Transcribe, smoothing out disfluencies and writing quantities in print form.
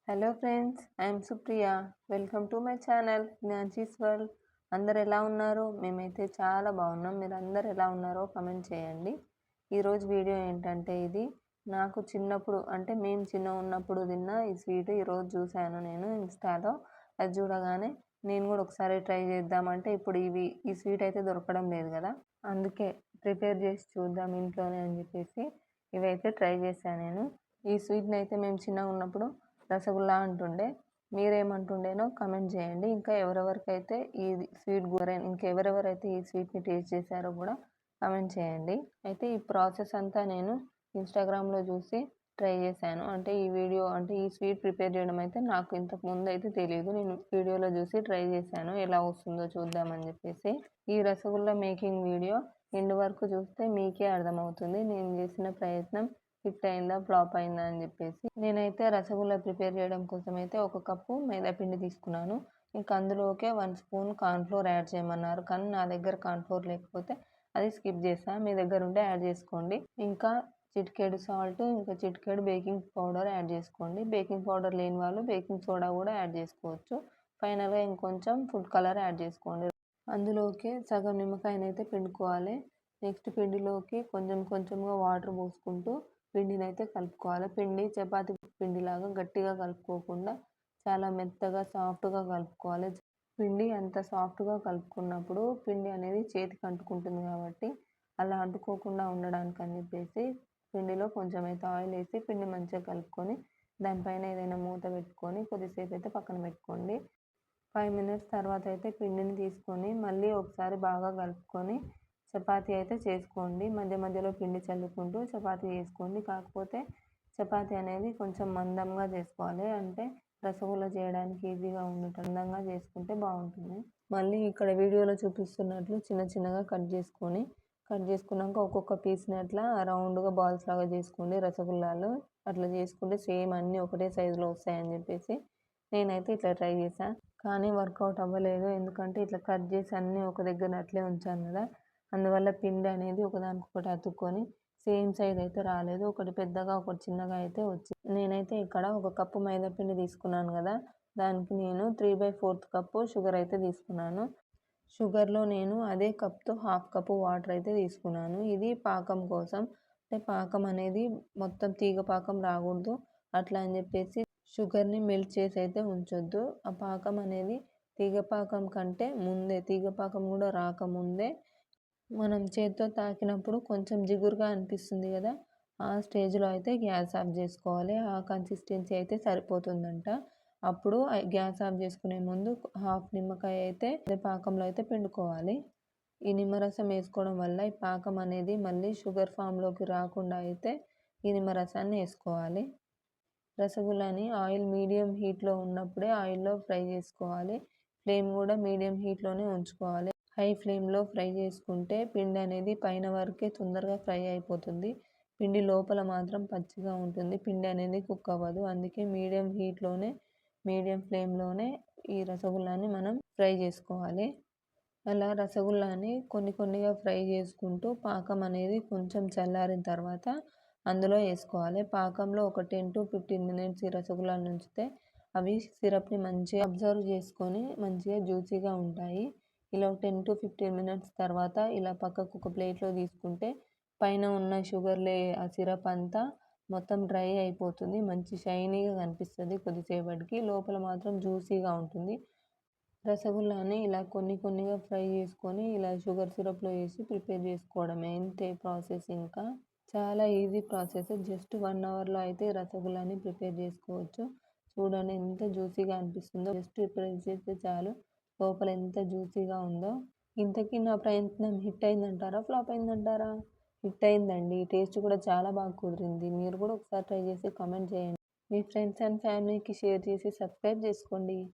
Hello friends, I'm Supriya. Welcome to my channel Gnanshi's world. అందరు ఎలా ఉన్నారు? మేమైతే చాలా బాగున్నాం. మీరు అందరు ఎలా ఉన్నారో కమెంట్ చేయండి. ఈరోజు వీడియో ఏంటంటే, ఇది నాకు చిన్నప్పుడు అంటే మేము చిన్న ఉన్నప్పుడు తిన్న ఈ స్వీట్ ఈరోజు చూశాను నేను ఇన్స్టాలో. అది చూడగానే నేను కూడా ఒకసారి ట్రై చేద్దామంటే ఇప్పుడు ఈ స్వీట్ అయితే దొరకడం లేదు కదా, అందుకే ప్రిపేర్ చేసి చూద్దాం ఇంట్లోనే అని చెప్పేసి ఇవైతే ట్రై చేశాను నేను. ఈ స్వీట్ని అయితే మేము చిన్నగా ఉన్నప్పుడు రసగుల్లా అంటుండే. మీరేమంటుండేనో కమెంట్ చేయండి. ఇంకా ఎవరెవరికైతే ఈ స్వీట్ ఇంకెవరెవరైతే ఈ స్వీట్ని టేస్ట్ చేశారో కూడా కమెంట్ చేయండి. అయితే ఈ ప్రాసెస్ అంతా నేను ఇన్స్టాగ్రామ్లో చూసి ట్రై చేశాను. అంటే ఈ స్వీట్ ప్రిపేర్ చేయడం అయితే నాకు ఇంతకు ముందు అయితే తెలియదు. నేను వీడియోలో చూసి ట్రై చేశాను, ఎలా వస్తుందో చూద్దామని చెప్పేసి. ఈ రసగుల్లా మేకింగ్ వీడియో ఎండ్ వరకు చూస్తే మీకే అర్థమవుతుంది నేను చేసిన ప్రయత్నం హిట్ అయిందా ఫ్లాప్ అయిందా అని చెప్పేసి. నేనైతే రసగుల్లా ప్రిపేర్ చేయడం కోసం అయితే 1 కప్పు మైదా పిండి తీసుకున్నాను. ఇంకా అందులోకే 1 స్పూన్ కార్న్ఫ్లోర్ యాడ్ చేయమన్నారు, కానీ నా దగ్గర కార్న్ఫ్లోర్ లేకపోతే అది స్కిప్ చేశాను. మీ దగ్గర ఉంటే యాడ్ చేసుకోండి. ఇంకా చిటికెడు సాల్ట్, ఇంకా చిటికెడు బేకింగ్ పౌడర్ యాడ్ చేసుకోండి. బేకింగ్ పౌడర్ లేని వాళ్ళు బేకింగ్ సోడా కూడా యాడ్ చేసుకోవచ్చు. ఫైనల్గా ఇంకొంచెం ఫుడ్ కలర్ యాడ్ చేసుకోండి. అందులోకి సగం నిమ్మకాయనైతే పిండుకోవాలి. నెక్స్ట్ పిండిలోకి కొంచెం కొంచెంగా వాటర్ పోసుకుంటూ పిండిని అయితే కలుపుకోవాలి. పిండి చపాతి పిండిలాగా గట్టిగా కలుపుకోకుండా చాలా మెత్తగా సాఫ్ట్గా కలుపుకోవాలి. పిండి అంత సాఫ్ట్గా కలుపుకున్నప్పుడు పిండి అనేది చేతికి అంటుకుంటుంది కాబట్టి అలా అంటుకోకుండా ఉండడానికి అని చెప్పేసి పిండిలో కొంచెం అయితే ఆయిల్ వేసి పిండి మంచిగా కలుపుకొని దానిపైన ఏదైనా మూత పెట్టుకొని కొద్దిసేపు అయితే పక్కన పెట్టుకోండి. 5 మినిట్స్ తర్వాత అయితే పిండిని తీసుకొని మళ్ళీ ఒకసారి బాగా కలుపుకొని చపాతీ అయితే చేసుకోండి. మధ్య మధ్యలో పిండి చల్లుకుంటూ చపాతీ చేసుకోండి. కాకపోతే చపాతీ అనేది కొంచెం మందంగా చేసుకోవాలి, అంటే రసగుల్లా చేయడానికి ఈజీగా ఉండేటట్టు మందంగా చేసుకుంటే బాగుంటుంది. మళ్ళీ ఇక్కడ వీడియోలో చూపిస్తున్నట్లు చిన్న చిన్నగా కట్ చేసుకున్నాక ఒక్కొక్క పీస్ని అట్లా రౌండ్గా బాల్స్ లాగా చేసుకోండి. రసగుల్లాలు అట్లా చేసుకుంటే సేమ్ అన్నీ ఒకటే సైజులో వస్తాయని చెప్పేసి నేనైతే ఇట్లా ట్రై చేశాను, కానీ వర్కౌట్ అవ్వలేదు. ఎందుకంటే ఇట్లా కట్ చేసి అన్నీ ఒక దగ్గర అట్లే ఉంచాను కదా, అందువల్ల పిండి అనేది ఒకదానికొకటి అతుక్కొని సేమ్ సైజ్ అయితే రాలేదు. ఒకటి పెద్దగా ఒకటి చిన్నగా అయితే వచ్చింది. నేనైతే ఇక్కడ 1 కప్పు మైదా పిండి తీసుకున్నాను కదా, దానికి నేను 3/4 కప్పు షుగర్ అయితే తీసుకున్నాను. షుగర్లో నేను అదే కప్తో 1/2 కప్పు వాటర్ అయితే తీసుకున్నాను. ఇది పాకం కోసం, అంటే పాకం అనేది మొత్తం తీగ పాకం రాకూడదు. అట్లా అని చెప్పేసి షుగర్ని మెల్ట్ చేసి అయితే ఉంచొద్దు. ఆ పాకం అనేది తీగపాకం కంటే ముందే, తీగపాకం కూడా రాకముందే మనం చేతితో తాకినప్పుడు కొంచెం జిగురుగా అనిపిస్తుంది కదా, ఆ స్టేజ్లో అయితే గ్యాస్ ఆఫ్ చేసుకోవాలి. ఆ కన్సిస్టెన్సీ అయితే సరిపోతుందంట. అప్పుడు గ్యాస్ ఆఫ్ చేసుకునే ముందు 1/2 నిమ్మకాయ అయితే పాకంలో అయితే పిండుకోవాలి. ఈ నిమ్మరసం వేసుకోవడం వల్ల ఈ పాకం అనేది మళ్ళీ షుగర్ ఫామ్లోకి రాకుండా అయితే ఈ నిమ్మరసాన్ని వేసుకోవాలి. రసగుల్లాని ఆయిల్ మీడియం హీట్లో ఉన్నప్పుడే ఆయిల్లో ఫ్రై చేసుకోవాలి. ఫ్లేమ్ కూడా మీడియం హీట్లోనే ఉంచుకోవాలి. హై ఫ్లేమ్లో ఫ్రై చేసుకుంటే పిండి అనేది పైన వరకే తొందరగా ఫ్రై అయిపోతుంది. పిండి లోపల మాత్రం పచ్చిగా ఉంటుంది. పిండి అనేది కుక్ అవ్వదు. అందుకే మీడియం ఫ్లేమ్లోనే ఈ రసగుల్లాని మనం ఫ్రై చేసుకోవాలి. అలా రసగుల్లాని కొన్ని కొన్నిగా ఫ్రై చేసుకుంటూ పాకం అనేది కొంచెం చల్లారిన తర్వాత అందులో వేసుకోవాలి. పాకంలో ఒక 10 to 15 మినిట్స్ ఈ రసగుల్లాని ఉంచితే అవి సిరప్ని మంచిగా అబ్జర్వ్ చేసుకొని మంచిగా జ్యూసీగా ఉంటాయి. ఇలా 10 to 15 మినిట్స్ తర్వాత ఇలా పక్కకు ఒక ప్లేట్లో తీసుకుంటే పైన ఉన్న ఆ సిరప్ అంతా మొత్తం డ్రై అయిపోతుంది. మంచి షైనీగా కనిపిస్తుంది కొద్దిసేపటికి, లోపల మాత్రం జ్యూసీగా ఉంటుంది. రసగుల్లాని ఇలా కొన్నిగా ఫ్రై చేసుకొని ఇలా షుగర్ సిరప్లో వేసి ప్రిపేర్ చేసుకోవడమే, ఇంతే ప్రాసెస్. ఇంకా చాలా ఈజీ ప్రాసెస్. జస్ట్ 1 అవర్లో అయితే రసగుల్లాని ప్రిపేర్ చేసుకోవచ్చు. చూడండి ఎంత జ్యూసీగా అనిపిస్తుందో. జస్ట్ ప్రెస్ చేస్తే చాలు లోపల ఎంత జ్యూసీగా ఉందో. ఇంతకీ నా ప్రయత్నం హిట్ అయిందంటారా ఫ్లాప్ అయిందంటారా? హిట్ అయిందండి. టేస్ట్ కూడా చాలా బాగా కుదిరింది. మీరు కూడా ఒకసారి ట్రై చేసి కమెంట్ చేయండి. మీ ఫ్రెండ్స్ అండ్ ఫ్యామిలీకి షేర్ చేసి సబ్స్క్రైబ్ చేసుకోండి.